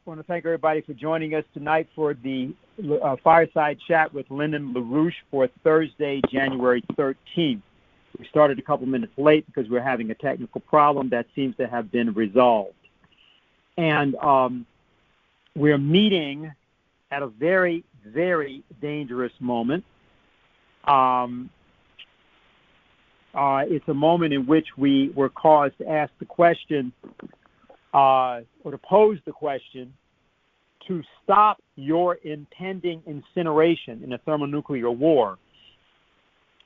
want to thank everybody for joining us tonight for the fireside chat with Lyndon LaRouche for Thursday, January 13th. We started a couple minutes late because we're having a technical problem that seems to have been resolved. And we're meeting at a very, very dangerous moment. It's a moment in which we were caused to ask the question, or to pose the question, to stop your impending incineration in a thermonuclear war.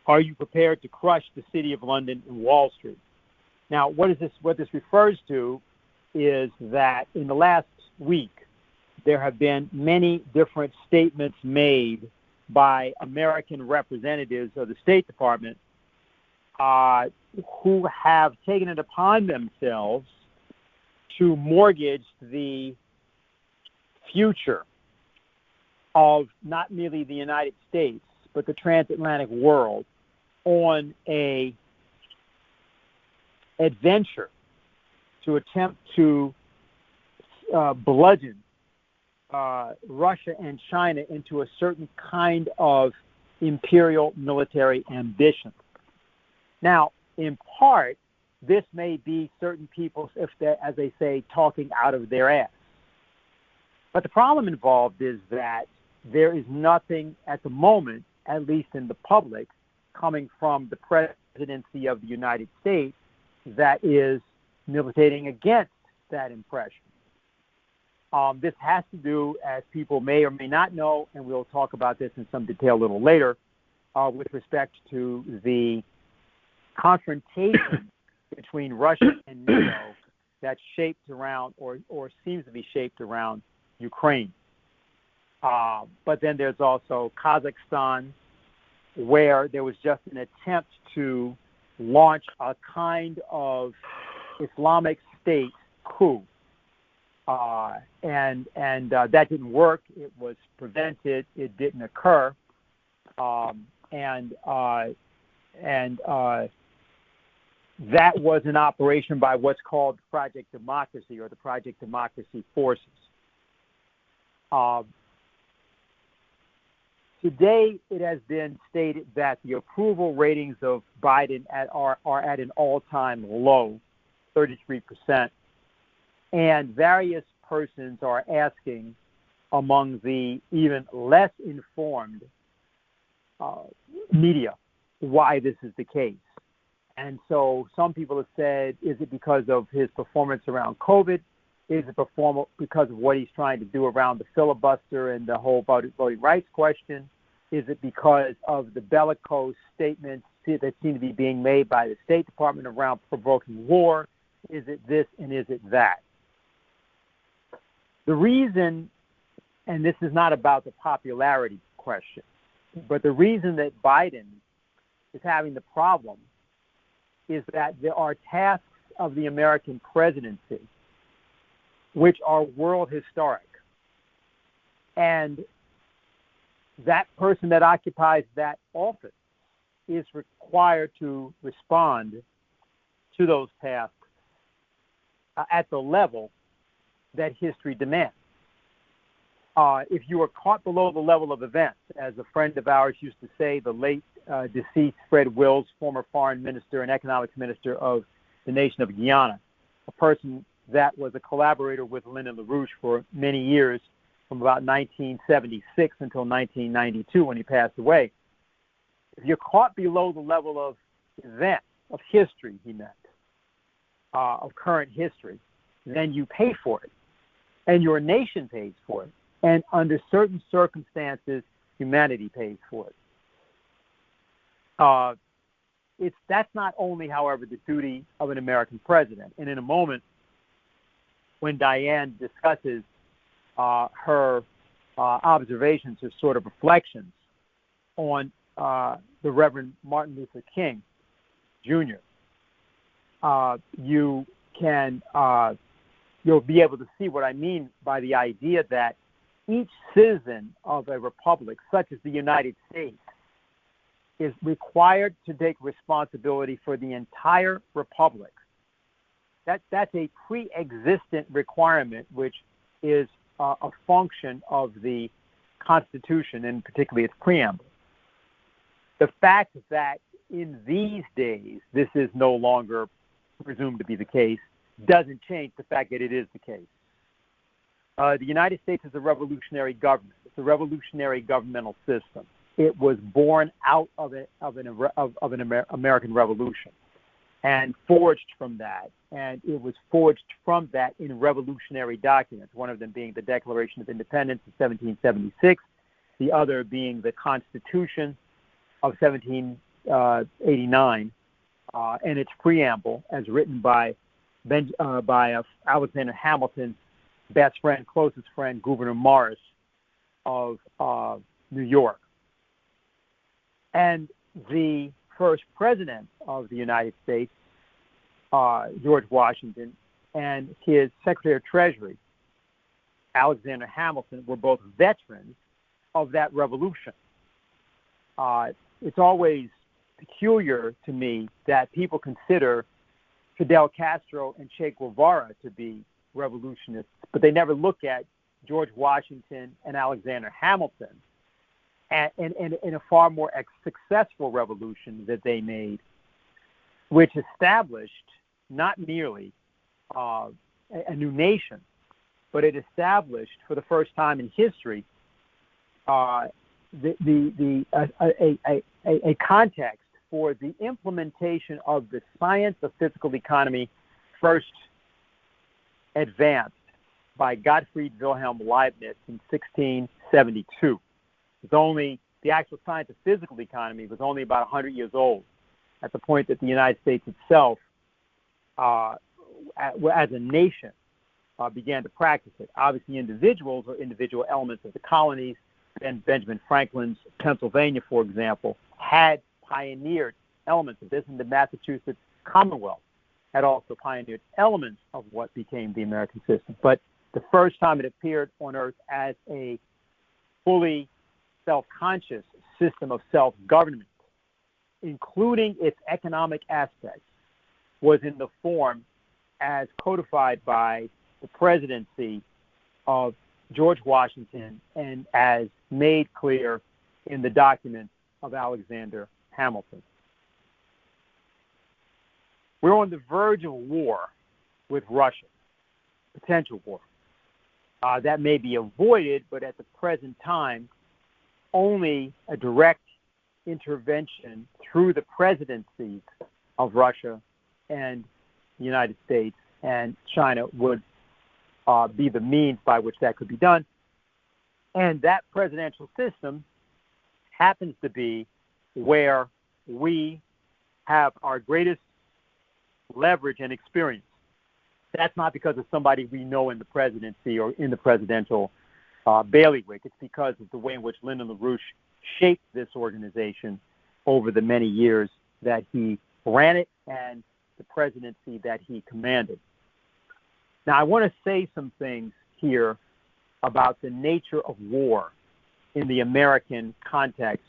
Are you prepared to crush the City of London and Wall Street? Now, what this refers to is that in the last week, there have been many different statements made by American representatives of the State Department who have taken it upon themselves to mortgage the future of not merely the United States, but the transatlantic world on a adventure to attempt to bludgeon Russia and China into a certain kind of imperial military ambition. Now, in part, this may be certain people, if they're, as they say, talking out of their ass. But the problem involved is that there is nothing at the moment, at least in the public, coming from the presidency of the United States that is militating against that impression. This has to do, as people may or may not know, and we'll talk about this in some detail a little later, with respect to the confrontation between Russia and NATO that's shaped around or seems to be shaped around Ukraine. But then there's also Kazakhstan, where there was just an attempt to launch a kind of Islamic State coup. And that didn't work. It was prevented. It didn't occur. That was an operation by what's called Project Democracy or the Project Democracy Forces. Today, it has been stated that the approval ratings of Biden are at an all-time low, 33%. And various persons are asking among the even less informed media why this is the case. And so some people have said, is it because of his performance around COVID? Is it because of what he's trying to do around the filibuster and the whole voting rights question? Is it because of the bellicose statements that seem to be being made by the State Department around provoking war? Is it this and is it that? The reason, and this is not about the popularity question, but the reason that Biden is having the problem is that there are tasks of the American presidency which are world historic. And that person that occupies that office is required to respond to those tasks at the level that history demands. If you are caught below the level of events, as a friend of ours used to say, the late deceased Fred Wills, former foreign minister and economics minister of the nation of Guyana, a person that was a collaborator with Lyndon LaRouche for many years, from about 1976 until 1992 when he passed away. If you're caught below the level of events, of history, he meant, of current history, then you pay for it. And your nation pays for it. And under certain circumstances, humanity pays for it. That's not only, however, the duty of an American president. And in a moment, when Diane discusses her observations or sort of reflections on the Reverend Martin Luther King, Jr., you'll be able to see what I mean by the idea that each citizen of a republic, such as the United States, is required to take responsibility for the entire republic. That's a pre-existent requirement which is a function of the Constitution, and particularly its preamble. The fact that in these days this is no longer presumed to be the case doesn't change the fact that it is the case. The United States is a revolutionary government. It's a revolutionary governmental system. It was born out of an American Revolution and forged from that. And it was forged from that in revolutionary documents, one of them being the Declaration of Independence of 1776, the other being the Constitution of 1789 and its preamble as written by Alexander Hamilton's best friend, closest friend, Gouverneur Morris of New York. And the first president of the United States, George Washington, and his Secretary of Treasury, Alexander Hamilton, were both veterans of that revolution. It's always peculiar to me that people consider Fidel Castro and Che Guevara to be revolutionists, but they never look at George Washington and Alexander Hamilton and in a far more successful revolution that they made, which established not merely a new nation, but it established for the first time in history a context for the implementation of the science of physical economy, first advanced by Gottfried Wilhelm Leibniz in 1672. The actual science of physical economy was only about 100 years old at the point that the United States itself, as a nation, began to practice it. Obviously, individuals or individual elements of the colonies, and Benjamin Franklin's Pennsylvania, for example, had pioneered elements of this, and the Massachusetts Commonwealth had also pioneered elements of what became the American system. But the first time it appeared on Earth as a fully self-conscious system of self-government, including its economic aspects, was in the form as codified by the presidency of George Washington and as made clear in the documents of Alexander Hamilton. We're on the verge of war with Russia, potential war. That may be avoided, but at the present time, only a direct intervention through the presidencies of Russia and the United States and China would be the means by which that could be done. And that presidential system happens to be where we have our greatest leverage and experience. That's not because of somebody we know in the presidency or in the presidential bailiwick. It's because of the way in which Lyndon LaRouche shaped this organization over the many years that he ran it and the presidency that he commanded. Now, I want to say some things here about the nature of war in the American context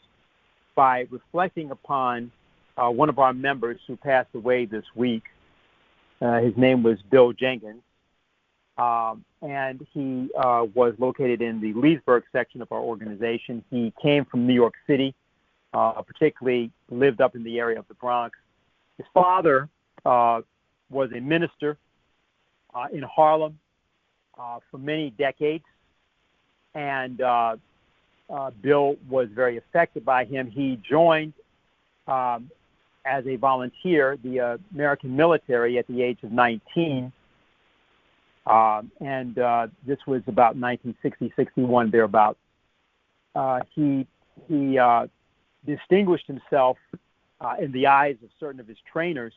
by reflecting upon one of our members who passed away this week. His name was Bill Jenkins, and he was located in the Leesburg section of our organization. He came from New York City, particularly lived up in the area of the Bronx. His father was a minister in Harlem for many decades, and Bill was very affected by him. He joined as a volunteer the American military at the age of 19, and this was about 1960, 61, thereabouts. He distinguished himself in the eyes of certain of his trainers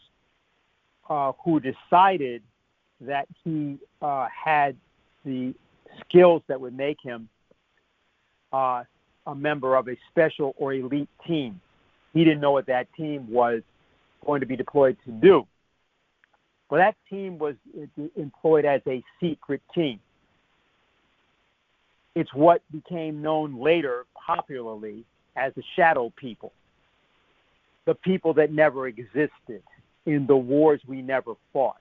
who decided that he had the skills that would make him a member of a special or elite team. He didn't know what that team was going to be deployed to do. Well, that team was employed as a secret team. It's what became known later popularly as the shadow people, the people that never existed in the wars we never fought.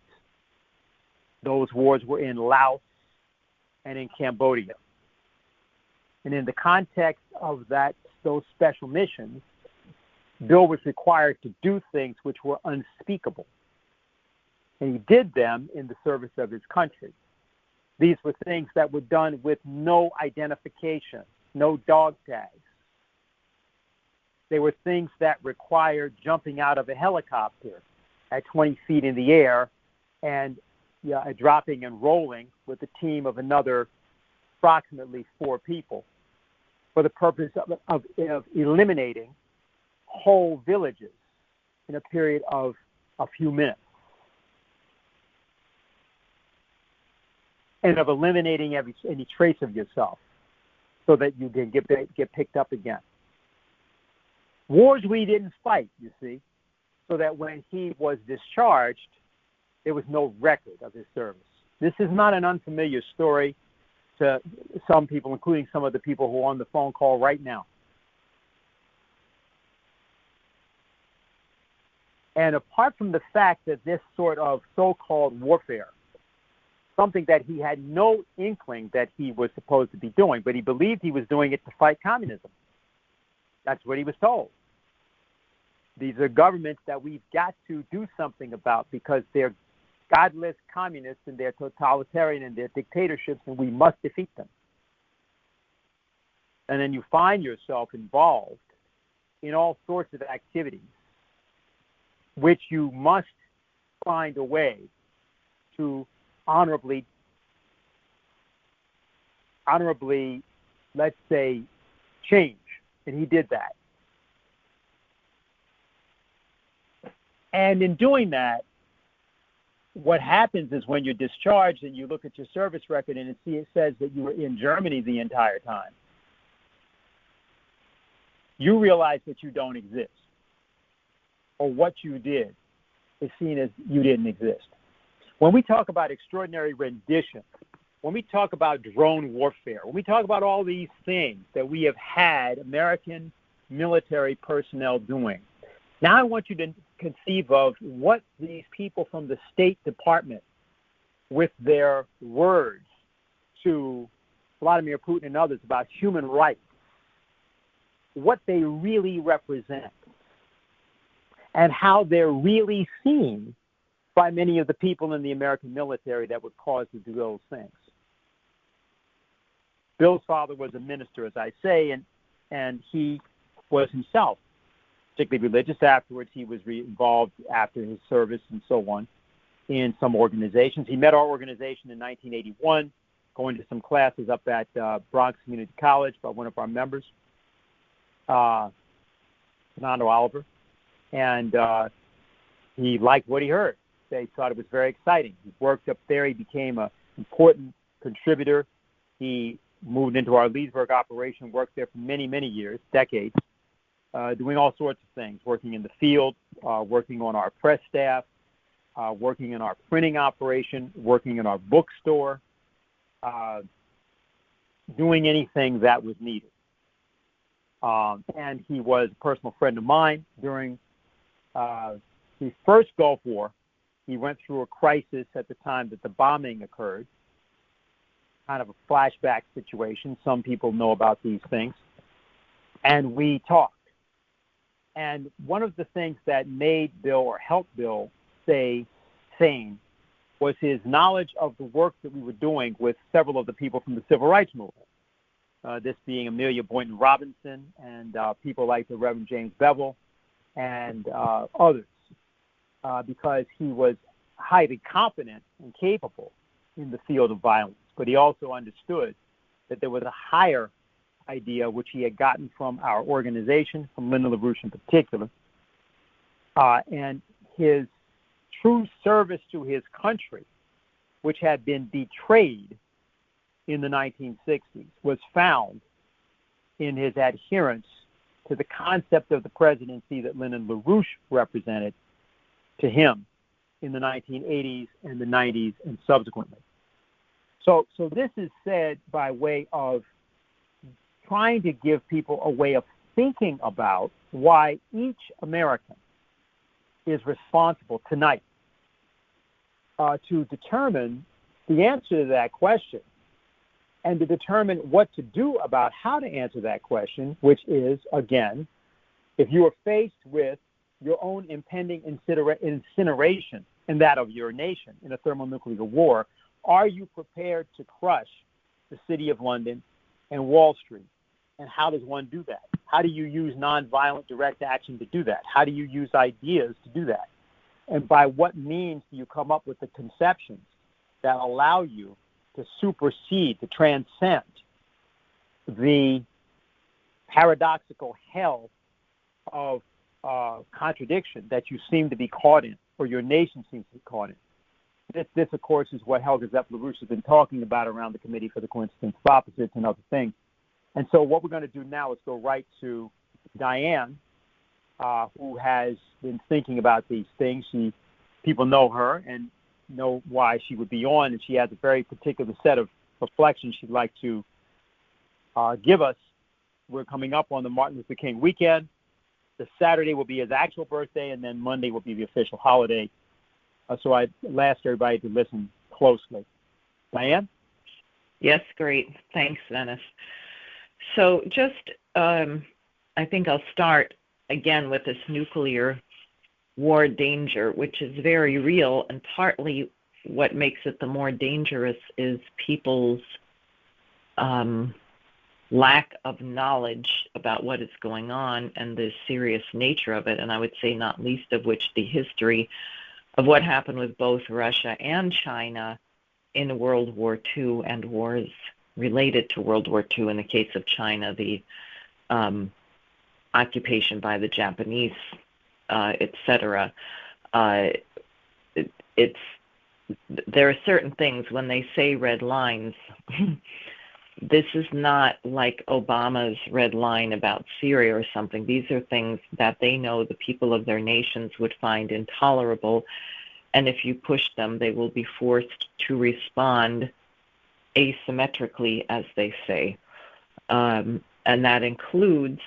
Those wars were in Laos, and in Cambodia. And in the context of those special missions, Bill was required to do things which were unspeakable. And he did them in the service of his country. These were things that were done with no identification, no dog tags. They were things that required jumping out of a helicopter at 20 feet in the air and dropping and rolling with a team of another approximately 4 people for the purpose of eliminating whole villages in a period of a few minutes, and of eliminating any trace of yourself so that you can get picked up again. Wars we didn't fight, you see, so that when he was discharged, there was no record of his service. This is not an unfamiliar story to some people, including some of the people who are on the phone call right now. And apart from the fact that this sort of so-called warfare, something that he had no inkling that he was supposed to be doing, but he believed he was doing it to fight communism. That's what he was told. These are governments that we've got to do something about because they're godless communists and they're totalitarian and they're dictatorships, and we must defeat them. And then you find yourself involved in all sorts of activities which you must find a way to honorably, let's say, change. And he did that. And in doing that, what happens is when you're discharged and you look at your service record and it says that you were in Germany the entire time, you realize that you don't exist. Or what you did is seen as you didn't exist. When we talk about extraordinary rendition, when we talk about drone warfare, when we talk about all these things that we have had American military personnel doing, now I want you to conceive of what these people from the State Department, with their words to Vladimir Putin and others about human rights, what they really represent, and how they're really seen by many of the people in the American military that would cause to do those things. Bill's father was a minister, as I say, and he was himself particularly religious. Afterwards, he was involved after his service and so on in some organizations. He met our organization in 1981, going to some classes up at Bronx Community College by one of our members, Fernando Oliver, and he liked what he heard. They thought it was very exciting. He worked up there. He became an important contributor. He moved into our Leesburg operation, worked there for many, many years, decades, doing all sorts of things, working in the field, working on our press staff, working in our printing operation, working in our bookstore, doing anything that was needed. And he was a personal friend of mine. During the first Gulf War, he went through a crisis at the time that the bombing occurred, kind of a flashback situation. Some people know about these things. And we talked. And one of the things that made Bill or helped Bill stay sane was his knowledge of the work that we were doing with several of the people from the Civil Rights Movement, this being Amelia Boynton Robinson and people like the Reverend James Bevel and others, because he was highly competent and capable in the field of violence. But he also understood that there was a higher idea, which he had gotten from our organization, from Lyndon LaRouche in particular, and his true service to his country, which had been betrayed in the 1960s, was found in his adherence to the concept of the presidency that Lyndon LaRouche represented to him in the 1980s and the 90s and subsequently. So this is said by way of trying to give people a way of thinking about why each American is responsible tonight to determine the answer to that question and to determine what to do about how to answer that question, which is, again, if you are faced with your own impending incineration and that of your nation in a thermonuclear war, are you prepared to crush the City of London and Wall Street? And how does one do that? How do you use nonviolent direct action to do that? How do you use ideas to do that? And by what means do you come up with the conceptions that allow you to supersede, to transcend the paradoxical hell of contradiction that you seem to be caught in, or your nation seems to be caught in? This, of course, is what Helga Zepp-LaRouche has been talking about around the Committee for the Coincidence of Opposites and other things. And so what we're going to do now is go right to Diane, who has been thinking about these things. People know her and know why she would be on, and she has a very particular set of reflections she'd like to give us. We're coming up on the Martin Luther King weekend. The Saturday will be his actual birthday, and then Monday will be the official holiday. So I'd ask everybody to listen closely. Diane? Yes, great. Thanks, Dennis. So just, I think I'll start again with this nuclear war danger, which is very real, and partly what makes it the more dangerous is people's lack of knowledge about what is going on and the serious nature of it, and I would say not least of which the history of what happened with both Russia and China in World War II and wars related to World War II. In the case of China, the occupation by the Japanese, etc. There are certain things when they say red lines. This is not like Obama's red line about Syria or something. These are things that they know the people of their nations would find intolerable, and if you push them, they will be forced to respond asymmetrically, as they say. And that includes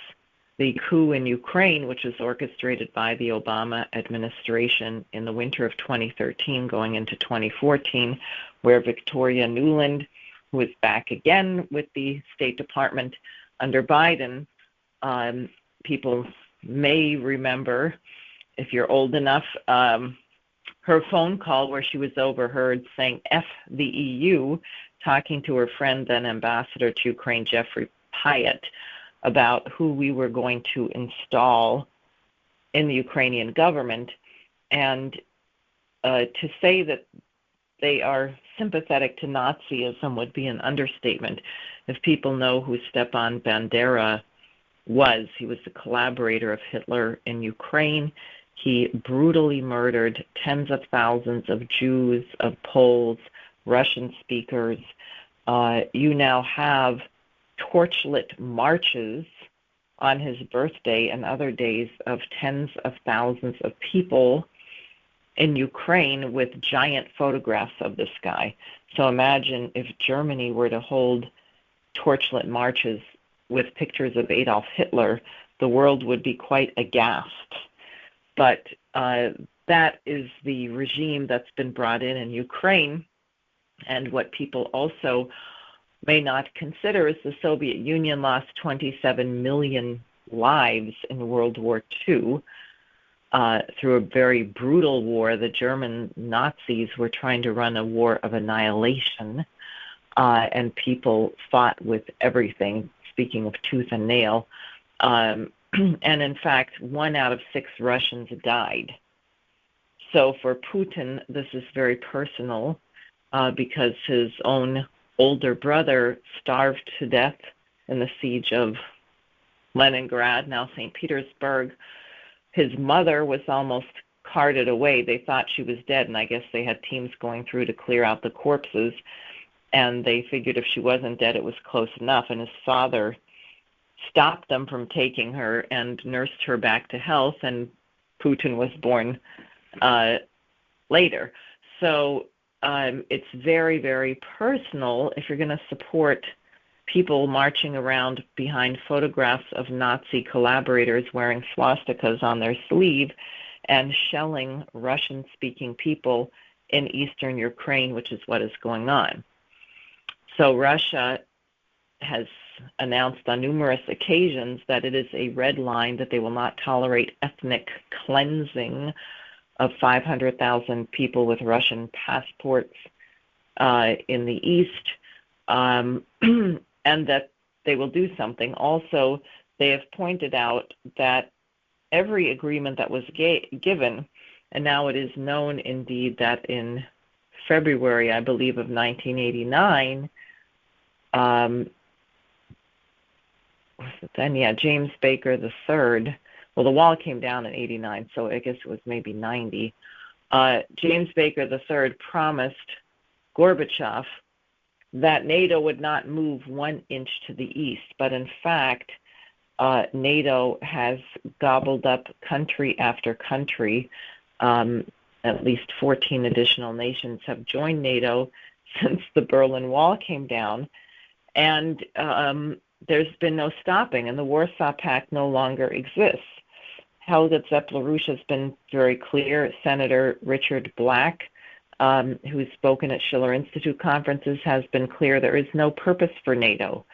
the coup in Ukraine, which was orchestrated by the Obama administration in the winter of 2013 going into 2014, where Victoria Nuland, who is back again with the State Department under Biden, people may remember, if you're old enough, her phone call where she was overheard saying F the EU, talking to her friend, then Ambassador to Ukraine, Jeffrey Pyatt, about who we were going to install in the Ukrainian government. And to say that they are sympathetic to Nazism would be an understatement. If people know who Stepan Bandera was, he was the collaborator of Hitler in Ukraine. He brutally murdered tens of thousands of Jews, of Poles, Russian speakers. You now have torchlit marches on his birthday and other days of tens of thousands of people in Ukraine with giant photographs of this guy. So imagine if Germany were to hold torchlit marches with pictures of Adolf Hitler, the world would be quite aghast. But that is the regime that's been brought in Ukraine. And what people also may not consider is the Soviet Union lost 27 million lives in World War II through a very brutal war. The German Nazis were trying to run a war of annihilation, and people fought with everything, speaking of tooth and nail. And in fact, 1 out of 6 Russians died. So for Putin, this is very personal because his own older brother starved to death in the siege of Leningrad, now St. Petersburg. His mother was almost carted away. They thought she was dead, and I guess they had teams going through to clear out the corpses, and they figured if she wasn't dead, it was close enough, and his father stopped them from taking her and nursed her back to health, and Putin was born later. So it's very, very personal if you're going to support people marching around behind photographs of Nazi collaborators wearing swastikas on their sleeve and shelling Russian-speaking people in eastern Ukraine, which is what is going on. So So Russia has announced on numerous occasions that it is a red line, that they will not tolerate ethnic cleansing of 500,000 people with Russian passports in the East, and that they will do something. Also, they have pointed out that every agreement that was given, and now it is known indeed that in February, I believe, of 1989, was it then? Yeah, James Baker III. Well, the wall came down in 89, so I guess it was maybe 90. James Baker III promised Gorbachev that NATO would not move 1 inch to the east, but in fact, NATO has gobbled up country after country. At least 14 additional nations have joined NATO since the Berlin Wall came down, and there's been no stopping, and the Warsaw Pact no longer exists. Helga LaRouche has been very clear. Senator Richard Black, who's spoken at Schiller Institute conferences, has been clear there is no purpose for NATO.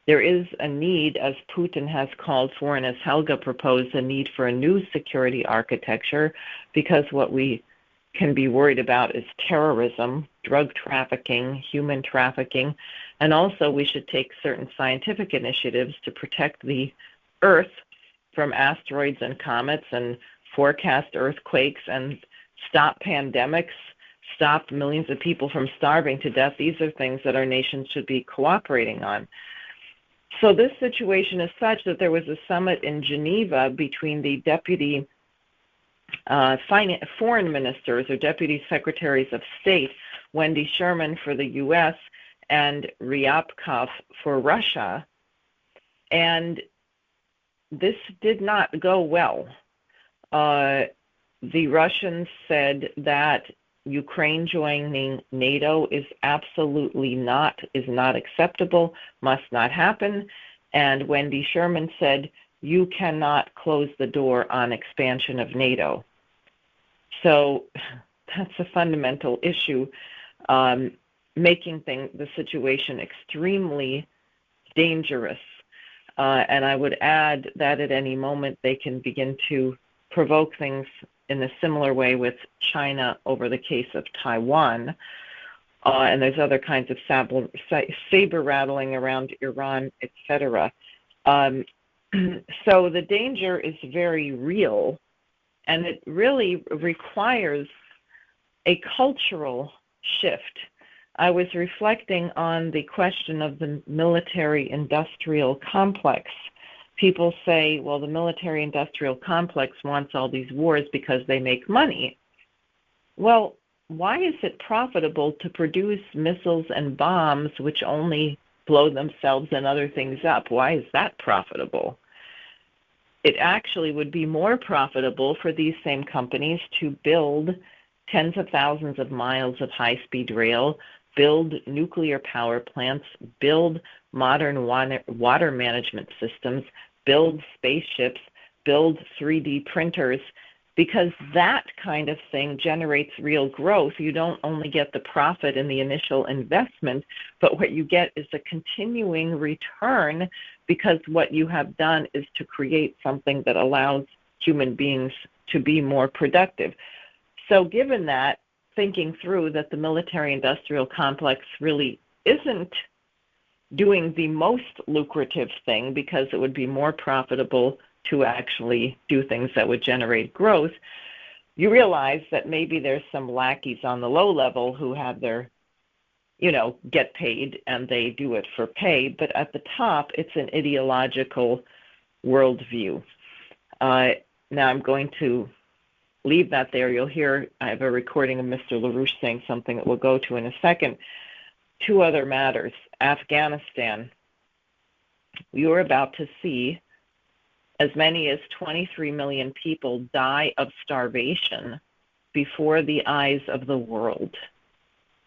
There is a need, as Putin has called for, and as Helga proposed, a need for a new security architecture, because what we can be worried about is terrorism, drug trafficking, human trafficking, and also we should take certain scientific initiatives to protect the Earth from asteroids and comets, and forecast earthquakes, and stop pandemics, stop millions of people from starving to death. These are things that our nations should be cooperating on. So this situation is such that there was a summit in Geneva between the deputy foreign ministers or deputy secretaries of state, Wendy Sherman for the U.S. and Ryabkov for Russia, and this did not go well. The Russians said that Ukraine joining NATO is absolutely not acceptable, must not happen. And Wendy Sherman said, you cannot close the door on expansion of NATO. So that's a fundamental issue, making the situation extremely dangerous. And I would add that at any moment they can begin to provoke things in a similar way with China over the case of Taiwan. And there's other kinds of saber rattling around Iran, etc. So the danger is very real, and it really requires a cultural shift. I was reflecting on the question of the military-industrial complex. People say, well, the military-industrial complex wants all these wars because they make money. Well, why is it profitable to produce missiles and bombs which only blow themselves and other things up? Why is that profitable? It actually would be more profitable for these same companies to build tens of thousands of miles of high-speed rail, build nuclear power plants, build modern water management systems, build spaceships, build 3D printers, because that kind of thing generates real growth. You don't only get the profit in the initial investment, but what you get is a continuing return, because what you have done is to create something that allows human beings to be more productive. So given that, thinking through that the military-industrial complex really isn't doing the most lucrative thing, because it would be more profitable to actually do things that would generate growth, you realize that maybe there's some lackeys on the low level who have their, get paid, and they do it for pay. But at the top, it's an ideological worldview. Now I'm going to leave that there. You'll hear, I have a recording of Mr. LaRouche saying something that we'll go to in a second. Two other matters. Afghanistan. We were about to see as many as 23 million people die of starvation before the eyes of the world,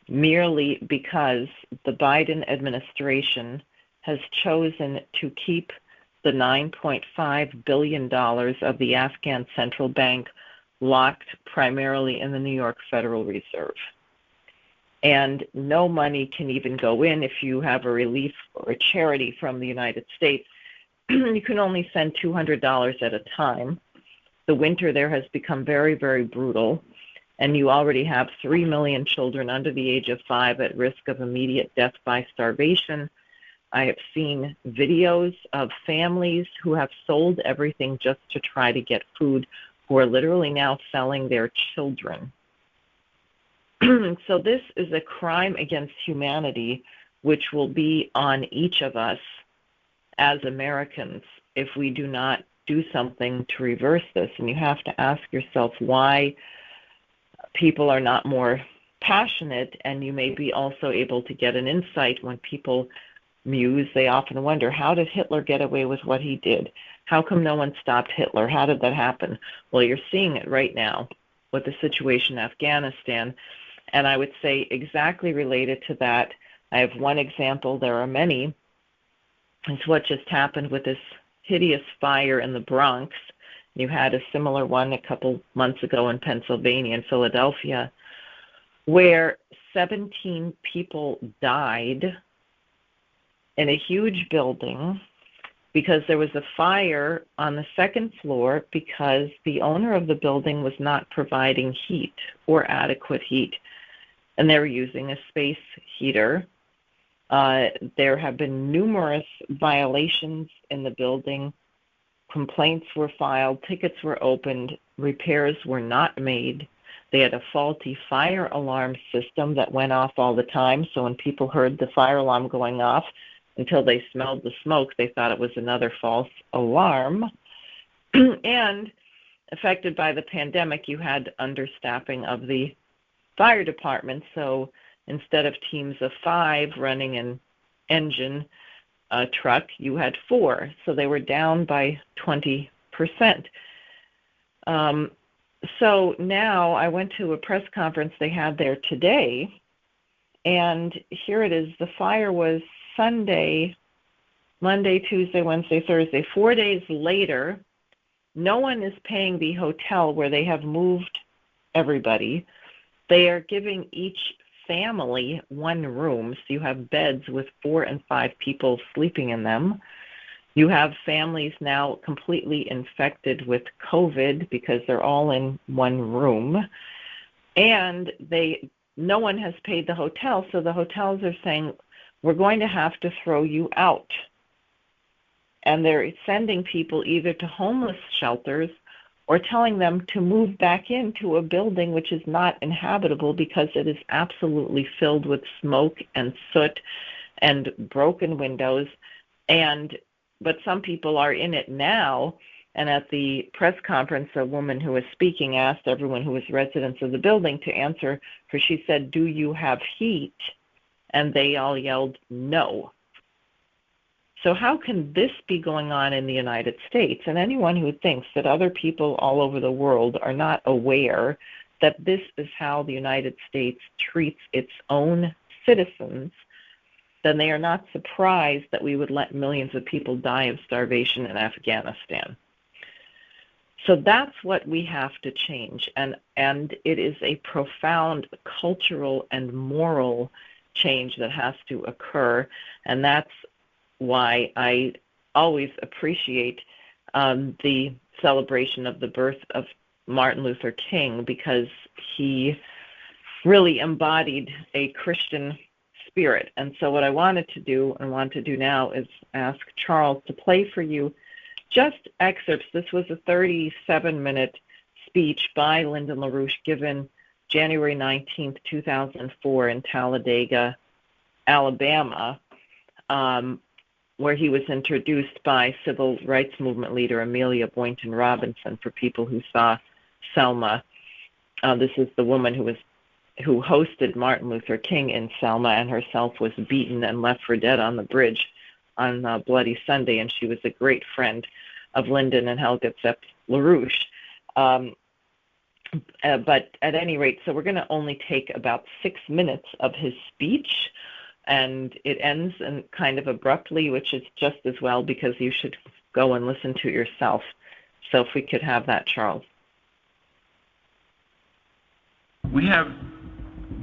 merely because the Biden administration has chosen to keep the $9.5 billion of the Afghan central bank locked primarily in the New York Federal Reserve. and no money can even go in if you have a relief or a charity from the United States. You can only send $200 at a time. The winter there has become very, very brutal, and you already have 3 million children under the age of 5 at risk of immediate death by starvation. I have seen videos of families who have sold everything just to try to get food, who are literally now selling their children. So this is a crime against humanity, which will be on each of us as Americans if we do not do something to reverse this. And you have to ask yourself why people are not more passionate, and you may be also able to get an insight when people muse. They often wonder, how did Hitler get away with what he did? How come no one stopped Hitler? How did that happen? Well, you're seeing it right now with the situation in Afghanistan. And I would say exactly related to that, I have one example, there are many. It's what just happened with this hideous fire in the Bronx. You had a similar one a couple months ago in Pennsylvania and Philadelphia, where 17 people died in a huge building because there was a fire on the second floor because the owner of the building was not providing heat or adequate heat, and they were using a space heater. There have been numerous violations in the building. Complaints were filed, tickets were opened, repairs were not made. They had a faulty fire alarm system that went off all the time, so when people heard the fire alarm going off, until they smelled the smoke, they thought it was another false alarm. And affected by the pandemic, you had understaffing of the fire department, so instead of teams of 5 running an engine truck, you had 4, so they were down by 20%. So now I went to a press conference they had there today, and here it is. The fire was Sunday, Monday, Tuesday, Wednesday, Thursday. 4 days later, no one is paying the hotel where they have moved everybody. They are giving each family 1 room, so you have beds with 4 and 5 people sleeping in them. You have families now completely infected with COVID because they're all in 1 room, and no one has paid the hotel, so the hotels are saying, we're going to have to throw you out. And they're sending people either to homeless shelters or telling them to move back into a building which is not inhabitable because it is absolutely filled with smoke and soot and broken windows. But some people are in it now, and at the press conference, a woman who was speaking asked everyone who was residents of the building to answer, for she said, do you have heat? And they all yelled, no. So how can this be going on in the United States? And anyone who thinks that other people all over the world are not aware that this is how the United States treats its own citizens, then they are not surprised that we would let millions of people die of starvation in Afghanistan. So that's what we have to change. And it is a profound cultural and moral change that has to occur. And that's why I always appreciate the celebration of the birth of Martin Luther King, because he really embodied a Christian spirit. And so what I wanted to do and want to do now is ask Charles to play for you just excerpts. This was a 37-minute speech by Lyndon LaRouche given January 19th, 2004 in Talladega, Alabama, where he was introduced by civil rights movement leader Amelia Boynton Robinson. For people who saw Selma, this is the woman who hosted Martin Luther King in Selma, and herself was beaten and left for dead on the bridge on Bloody Sunday, and she was a great friend of Lyndon and Helga Zepp LaRouche. But at any rate, so we're going to only take about 6 minutes of his speech, and it ends in kind of abruptly, which is just as well because you should go and listen to it yourself. So if we could have that, Charles. We have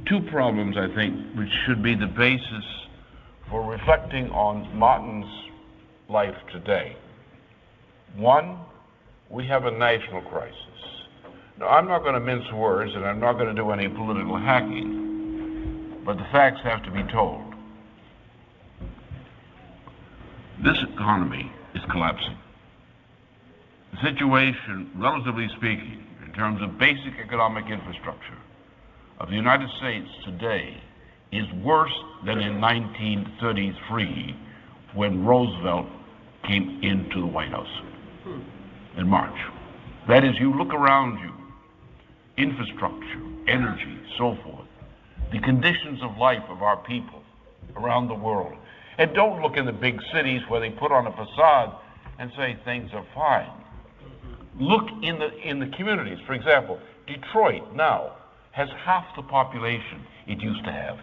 two problems, I think, which should be the basis for reflecting on Martin's life today. One, we have a national crisis. Now, I'm not going to mince words, and I'm not going to do any political hacking, but the facts have to be told. This economy is collapsing. The situation, relatively speaking, in terms of basic economic infrastructure of the United States today is worse than in 1933 when Roosevelt came into the White House in March. That is, you look around you, infrastructure, energy, so forth, the conditions of life of our people around the world. And don't look in the big cities where they put on a facade and say things are fine. Look in the communities. For example, Detroit now has half the population it used to have.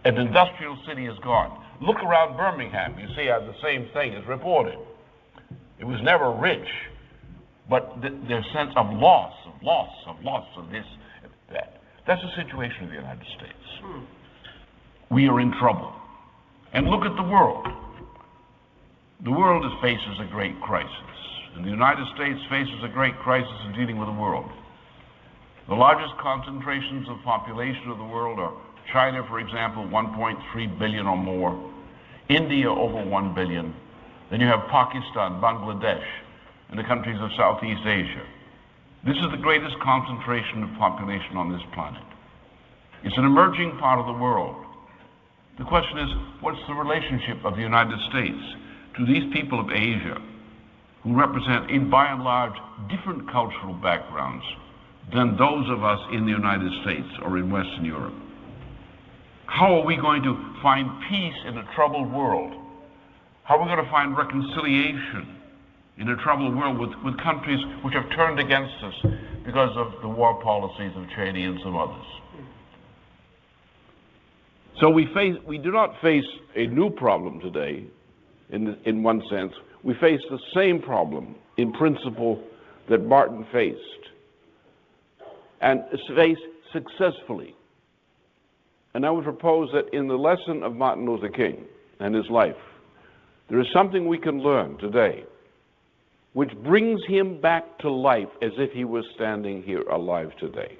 An industrial city is gone. Look around Birmingham. You see how the same thing is reported. It was never rich, but their sense of loss of this, that. That's the situation of the United States. We are in trouble. And look at the world. The world faces a great crisis. And the United States faces a great crisis in dealing with the world. The largest concentrations of population of the world are China, for example, 1.3 billion or more. India, over 1 billion. Then you have Pakistan, Bangladesh, and the countries of Southeast Asia. This is the greatest concentration of population on this planet. It's an emerging part of the world. The question is, what's the relationship of the United States to these people of Asia who represent, in by and large, different cultural backgrounds than those of us in the United States or in Western Europe? How are we going to find peace in a troubled world? How are we going to find reconciliation in a troubled world with countries which have turned against us because of the war policies of Cheney and some others? So we do not face a new problem today, in one sense. We face the same problem, in principle, that Martin faced, and faced successfully. And I would propose that in the lesson of Martin Luther King and his life, there is something we can learn today which brings him back to life as if he was standing here alive today.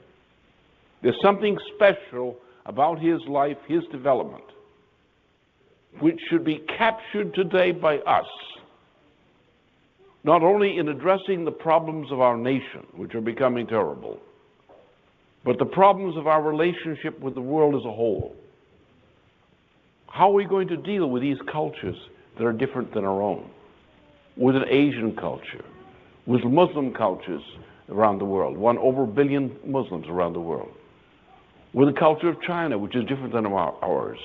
There's something special about his life, his development, which should be captured today by us, not only in addressing the problems of our nation, which are becoming terrible, but the problems of our relationship with the world as a whole. How are we going to deal with these cultures that are different than our own? With an Asian culture, with Muslim cultures around the world, over 1 billion Muslims around the world, with the culture of China, which is different than ours,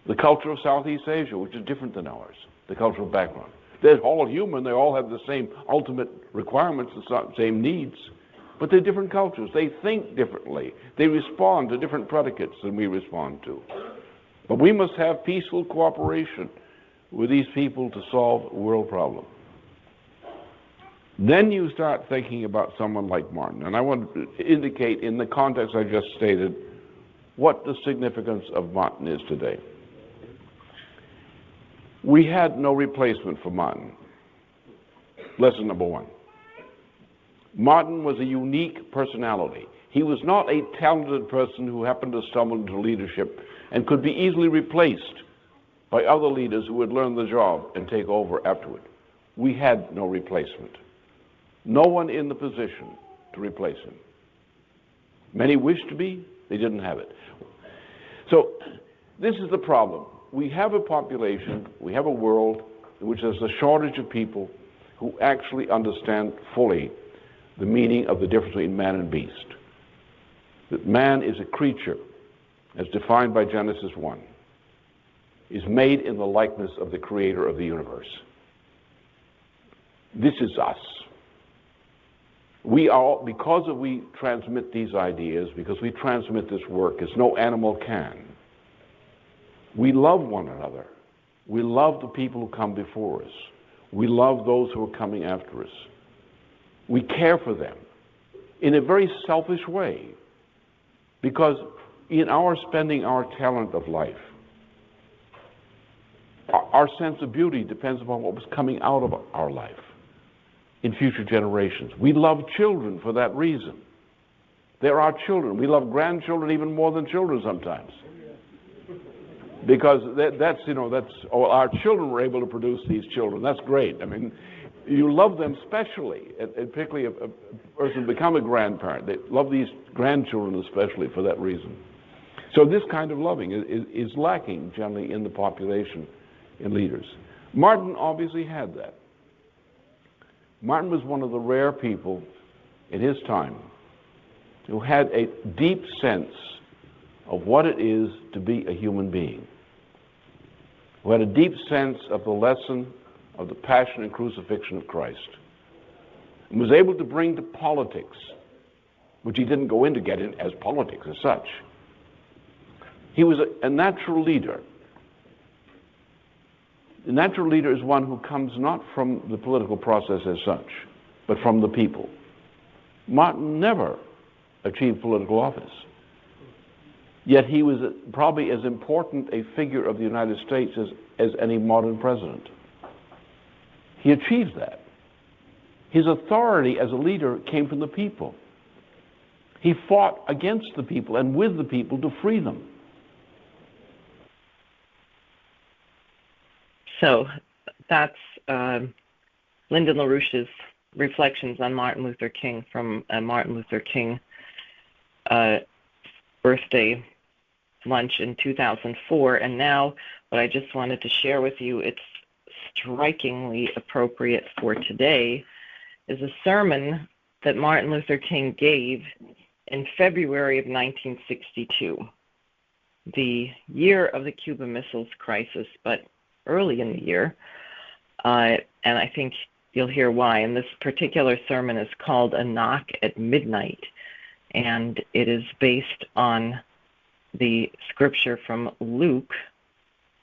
the culture of Southeast Asia, which is different than ours, the cultural background. They're all human, they all have the same ultimate requirements, the same needs, but they're different cultures. They think differently. They respond to different predicates than we respond to. But we must have peaceful cooperation with these people to solve a world problem. Then you start thinking about someone like Martin. And I want to indicate in the context I just stated what the significance of Martin is today. We had no replacement for Martin. Lesson number one. Martin was a unique personality. He was not a talented person who happened to stumble into leadership and could be easily replaced by other leaders who would learn the job and take over afterward. We had no replacement. No one in the position to replace him. Many wished to be, they didn't have it. So this is the problem. We have a population, we have a world in which there's a shortage of people who actually understand fully the meaning of the difference between man and beast. That man is a creature, as defined by Genesis 1, is made in the likeness of the creator of the universe. This is us. We are, because we transmit these ideas, because we transmit this work as no animal can, we love one another. We love the people who come before us. We love those who are coming after us. We care for them in a very selfish way, because in our spending our talent of life. Our sense of beauty depends upon what was coming out of our life in future generations. We love children for that reason. They're our children. We love grandchildren even more than children sometimes. Because our children were able to produce these children. That's great. I mean, you love them specially, and particularly if a person become a grandparent. They love these grandchildren especially for that reason. So this kind of loving is lacking generally in the population, in leaders. Martin obviously had that. Martin was one of the rare people in his time who had a deep sense of what it is to be a human being, who had a deep sense of the lesson of the passion and crucifixion of Christ, and was able to bring to politics, which he didn't go in to get in as politics as such. He was a natural leader. The natural leader is one who comes not from the political process as such, but from the people. Martin never achieved political office. Yet he was probably as important a figure of the United States as any modern president. He achieved that. His authority as a leader came from the people. He fought against the people and with the people to free them. So that's Lyndon LaRouche's reflections on Martin Luther King from Martin Luther King birthday lunch in 2004. And now what I just wanted to share with you, it's strikingly appropriate for today, is a sermon that Martin Luther King gave in February of 1962, the year of the Cuban Missiles Crisis, but early in the year, and I think you'll hear why. And this particular sermon is called A Knock at Midnight, and it is based on the scripture from Luke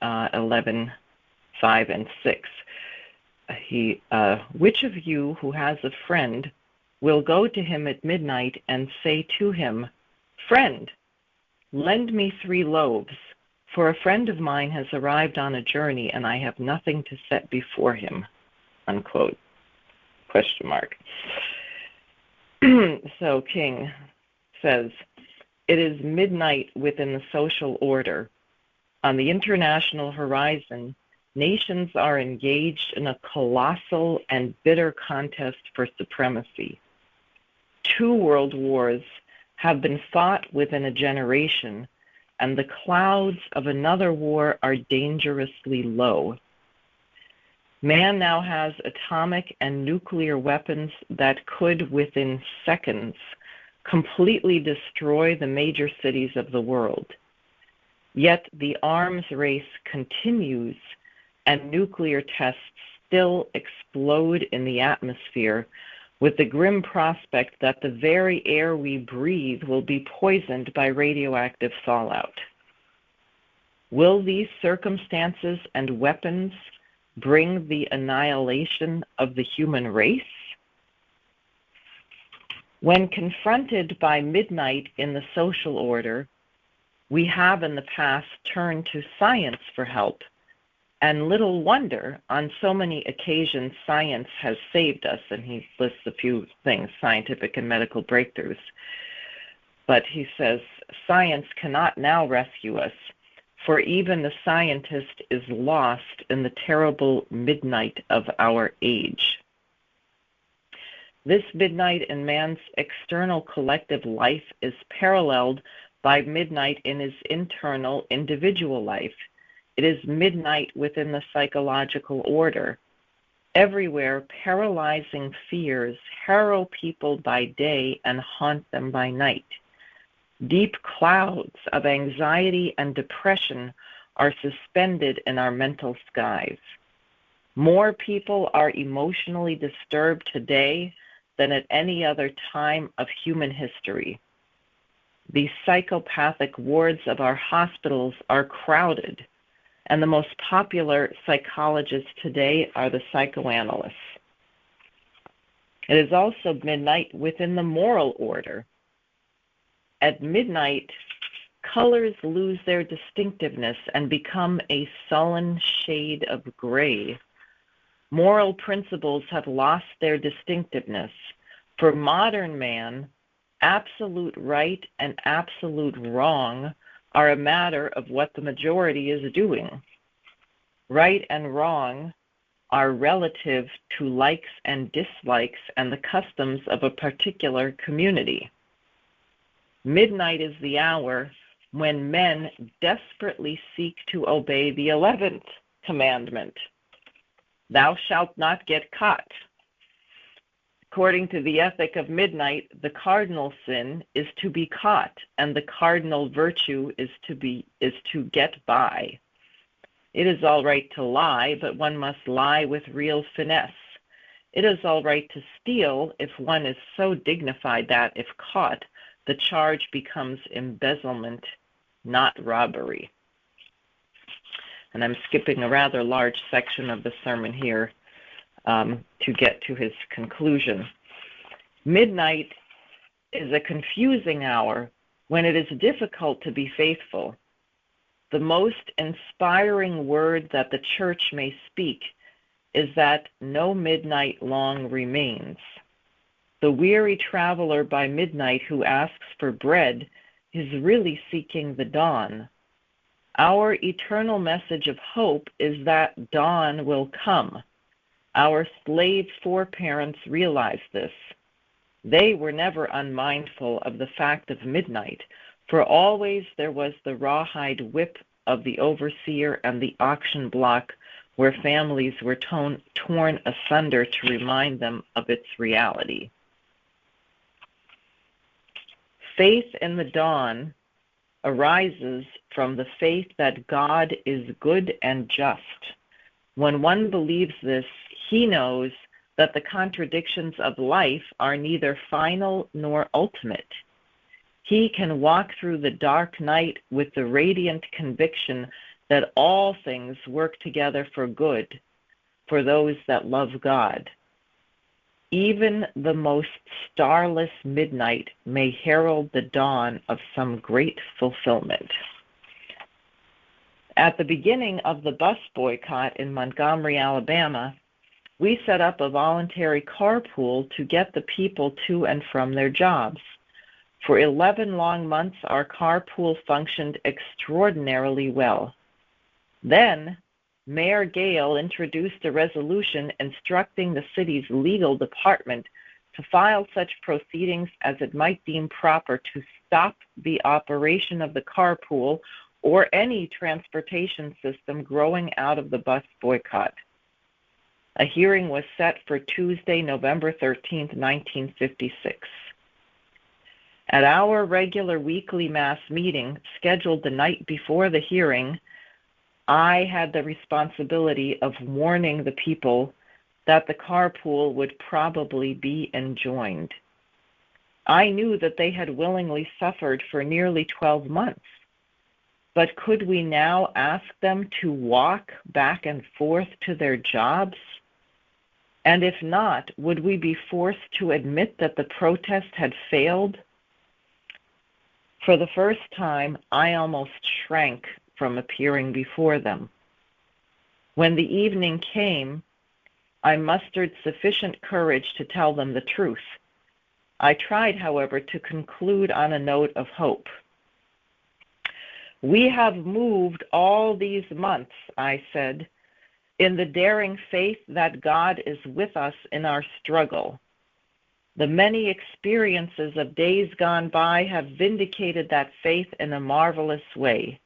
11:5 and 6. Which of you who has a friend will go to him at midnight and say to him, "Friend, lend me 3 loaves, for a friend of mine has arrived on a journey and I have nothing to set before him," unquote, question mark. So King says, it is midnight within the social order. On the international horizon, nations are engaged in a colossal and bitter contest for supremacy. 2 world wars have been fought within a generation, and the clouds of another war are dangerously low. Man now has atomic and nuclear weapons that could, within seconds, completely destroy the major cities of the world. Yet the arms race continues, and nuclear tests still explode in the atmosphere, with the grim prospect that the very air we breathe will be poisoned by radioactive fallout. Will these circumstances and weapons bring the annihilation of the human race? When confronted by midnight in the social order, we have in the past turned to science for help, and little wonder, on so many occasions science has saved us, and he lists a few things, scientific and medical breakthroughs. But he says, science cannot now rescue us, for even the scientist is lost in the terrible midnight of our age. This midnight in man's external collective life is paralleled by midnight in his internal individual life. It is midnight within the psychological order. Everywhere, paralyzing fears harrow people by day and haunt them by night. Deep clouds of anxiety and depression are suspended in our mental skies. More people are emotionally disturbed today than at any other time of human history. The psychopathic wards of our hospitals are crowded, and the most popular psychologists today are the psychoanalysts. It is also midnight within the moral order. At midnight, colors lose their distinctiveness and become a sullen shade of gray. Moral principles have lost their distinctiveness. For modern man, absolute right and absolute wrong are a matter of what the majority is doing. Right and wrong are relative to likes and dislikes and the customs of a particular community. Midnight is the hour when men desperately seek to obey the 11th commandment. Thou shalt not get caught. According to the ethic of midnight, the cardinal sin is to be caught, and the cardinal virtue is to get by. It is all right to lie, but one must lie with real finesse. It is all right to steal if one is so dignified that, if caught, the charge becomes embezzlement, not robbery. And I'm skipping a rather large section of the sermon here to get to his conclusion. Midnight is a confusing hour when it is difficult to be faithful. The most inspiring word that the church may speak is that no midnight long remains. The weary traveler by midnight who asks for bread is really seeking the dawn. Our eternal message of hope is that dawn will come. Our slave foreparents realized this. They were never unmindful of the fact of midnight, for always there was the rawhide whip of the overseer and the auction block where families were torn asunder to remind them of its reality. Faith in the dawn arises from the faith that God is good and just. When one believes this, he knows that the contradictions of life are neither final nor ultimate. He can walk through the dark night with the radiant conviction that all things work together for good for those that love God. Even the most starless midnight may herald the dawn of some great fulfillment. At the beginning of the bus boycott in Montgomery, Alabama, we set up a voluntary carpool to get the people to and from their jobs. For 11 long months, our carpool functioned extraordinarily well. Then, Mayor Gale introduced a resolution instructing the city's legal department to file such proceedings as it might deem proper to stop the operation of the carpool or any transportation system growing out of the bus boycott. A hearing was set for Tuesday, November 13, 1956. At our regular weekly mass meeting, scheduled the night before the hearing, I had the responsibility of warning the people that the carpool would probably be enjoined. I knew that they had willingly suffered for nearly 12 months, but could we now ask them to walk back and forth to their jobs? And if not, would we be forced to admit that the protest had failed? For the first time, I almost shrank from appearing before them. When the evening came, I mustered sufficient courage to tell them the truth. I tried, however, to conclude on a note of hope. We have moved all these months, I said, in the daring faith that God is with us in our struggle. The many experiences of days gone by have vindicated that faith in a marvelous way.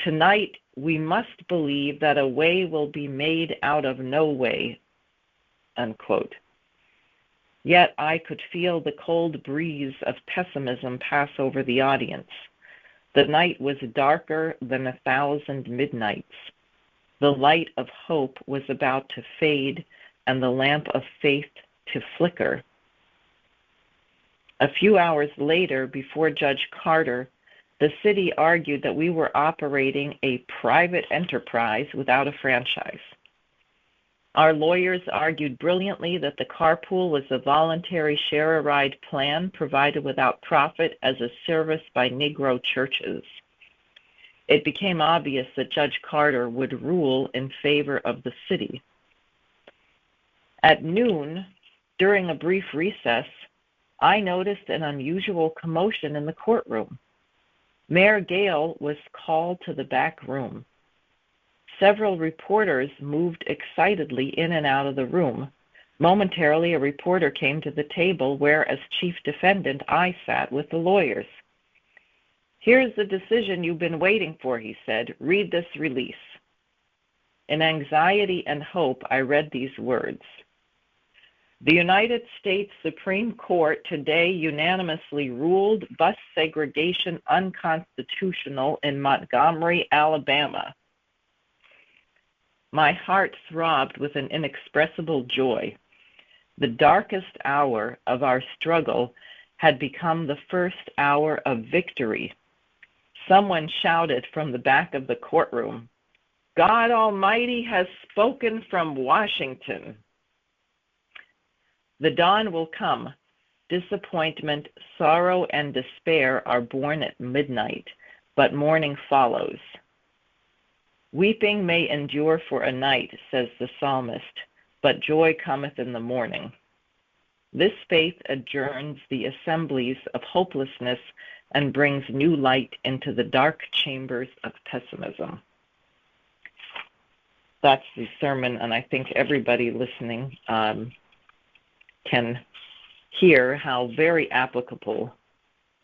Tonight, we must believe that a way will be made out of no way, unquote. Yet I could feel the cold breeze of pessimism pass over the audience. The night was darker than 1,000 midnights. The light of hope was about to fade and the lamp of faith to flicker. A few hours later, before Judge Carter, the city argued that we were operating a private enterprise without a franchise. Our lawyers argued brilliantly that the carpool was a voluntary share-a-ride plan provided without profit as a service by Negro churches. It became obvious that Judge Carter would rule in favor of the city. At noon, during a brief recess, I noticed an unusual commotion in the courtroom. Mayor Gale was called to the back room. Several reporters moved excitedly in and out of the room. Momentarily, a reporter came to the table where, as chief defendant, I sat with the lawyers. "Here's the decision you've been waiting for," he said. "Read this release." In anxiety and hope, I read these words. The United States Supreme Court today unanimously ruled bus segregation unconstitutional in Montgomery, Alabama. My heart throbbed with an inexpressible joy. The darkest hour of our struggle had become the first hour of victory. Someone shouted from the back of the courtroom, "God Almighty has spoken from Washington." The dawn will come. Disappointment, sorrow, and despair are born at midnight, but morning follows. Weeping may endure for a night, says the psalmist, but joy cometh in the morning. This faith adjourns the assemblies of hopelessness and brings new light into the dark chambers of pessimism. That's the sermon, and I think everybody listening can hear how very applicable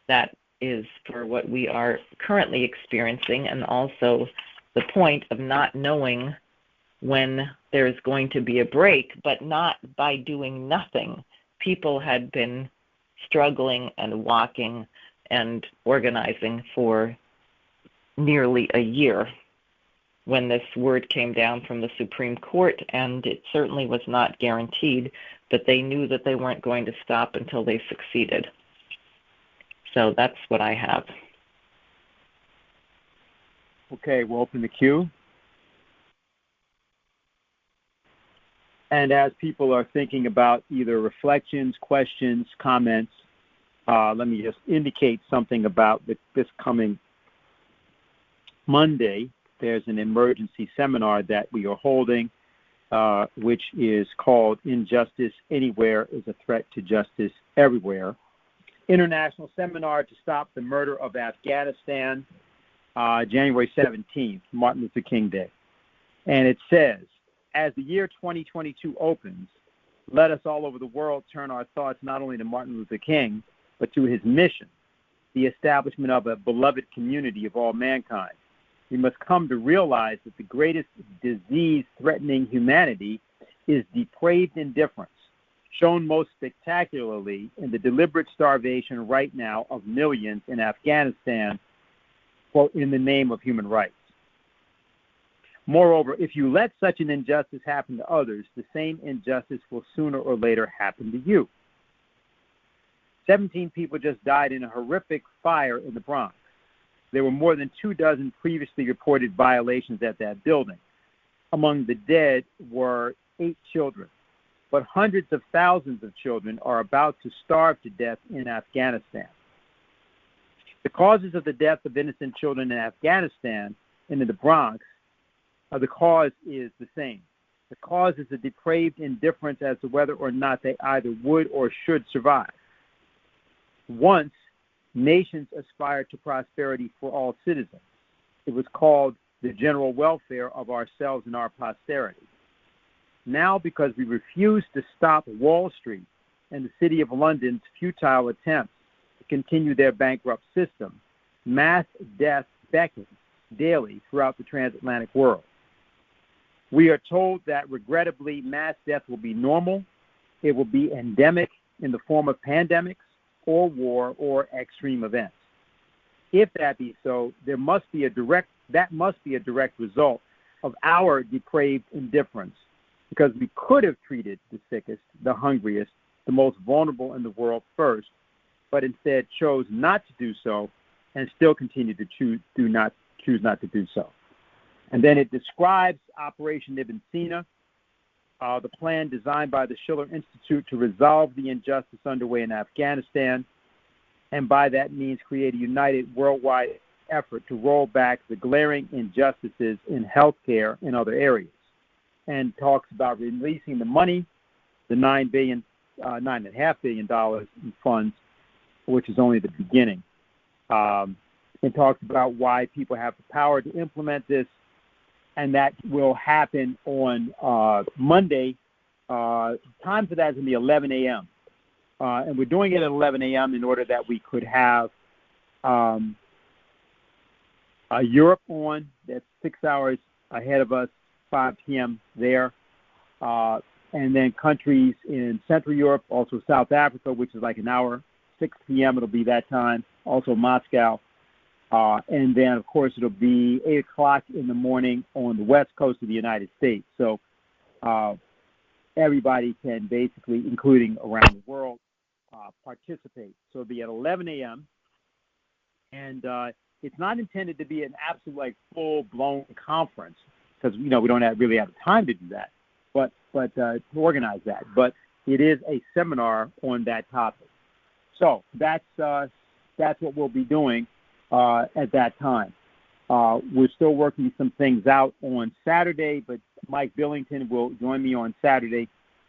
that is for what we are currently experiencing, and also the point of not knowing when there's going to be a break, but not by doing nothing. People had been struggling and walking and organizing for nearly a year when this word came down from the Supreme Court, and it certainly was not guaranteed, but they knew that they weren't going to stop until they succeeded. So that's what I have. Okay, we'll open the queue. And as people are thinking about either reflections, questions, comments, let me just indicate something about this coming Monday. There's an emergency seminar that we are holding, which is called Injustice Anywhere is a Threat to Justice Everywhere. International Seminar to Stop the Murder of Afghanistan, January 17th, Martin Luther King Day. And it says, as the year 2022 opens, let us all over the world turn our thoughts not only to Martin Luther King, but to his mission, the establishment of a beloved community of all mankind. We must come to realize that the greatest disease threatening humanity is depraved indifference, shown most spectacularly in the deliberate starvation right now of millions in Afghanistan, quote, in the name of human rights. Moreover, if you let such an injustice happen to others, the same injustice will sooner or later happen to you. 17 people just died in a horrific fire in the Bronx. There were more than 24 previously reported violations at that building. Among the dead were 8 children, but hundreds of thousands of children are about to starve to death in Afghanistan. The causes of the death of innocent children in Afghanistan and in the Bronx, the cause is the same. The cause is a depraved indifference as to whether or not they either would or should survive. Once, nations aspired to prosperity for all citizens. It was called the general welfare of ourselves and our posterity. Now, because we refuse to stop Wall Street and the City of London's futile attempts to continue their bankrupt system, mass death beckons daily throughout the transatlantic world. We are told that, regrettably, mass death will be normal. It will be endemic in the form of pandemics or war or extreme events. If that be so, that must be a direct result of our depraved indifference, because we could have treated the sickest, the hungriest, the most vulnerable in the world first, but instead chose not to do so and still continue to choose not to do so. And then it describes Operation Ibn Sina, the plan designed by the Schiller Institute to resolve the injustice underway in Afghanistan, and by that means create a united worldwide effort to roll back the glaring injustices in healthcare and other areas, and talks about releasing the money, the $9.5 billion in funds, which is only the beginning. It talks about why people have the power to implement this, and that will happen on Monday. Time for that is going to be 11 a.m. And we're doing it at 11 a.m. in order that we could have Europe on. That's 6 hours ahead of us, 5 p.m. there. And then countries in Central Europe, also South Africa, which is like an hour, 6 p.m. It'll be that time, also Moscow. And then, of course, it'll be 8 o'clock in the morning on the west coast of the United States. So everybody can basically, including around the world, participate. So it'll be at 11 a.m. And it's not intended to be an absolute, like, full-blown conference because, we don't really have the time to do that, but to organize that. But it is a seminar on that topic. So that's what we'll be doing at that time. We're still working some things out on Saturday, but Mike Billington will join me on Saturday,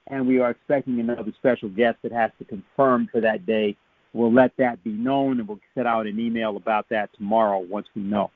and we are expecting another special guest that has to confirm for that day. We'll let that be known, and we'll set out an email about that tomorrow once we know.